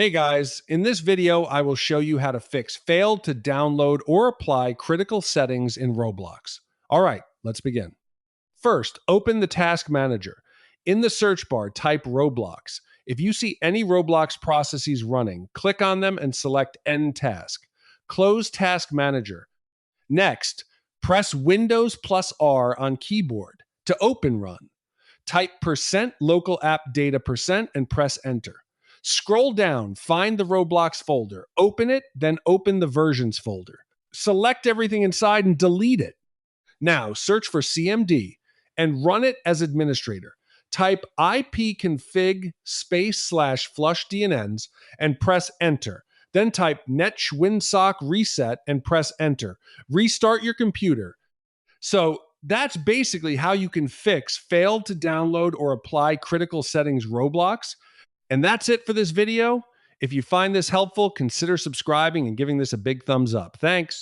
Hey guys, in this video, I will show you how to fix failed to download or apply critical settings in Roblox. All right, let's begin. First, open the Task Manager. In the search bar, type Roblox. If you see any Roblox processes running, click on them and select End Task. Close Task Manager. Next, press Windows plus R on keyboard to open run. Type percent local app data percent and press enter. Scroll down, find the Roblox folder, open it, then open the versions folder. Select everything inside and delete it. Now search for CMD and run it as administrator. Type ipconfig /flush DNNs and press enter. Then type netschwinsock reset and press enter. Restart your computer. So that's basically how you can fix failed to download or apply critical settings Roblox. And that's it for this video. If you find this helpful, consider subscribing and giving this a big thumbs up. Thanks.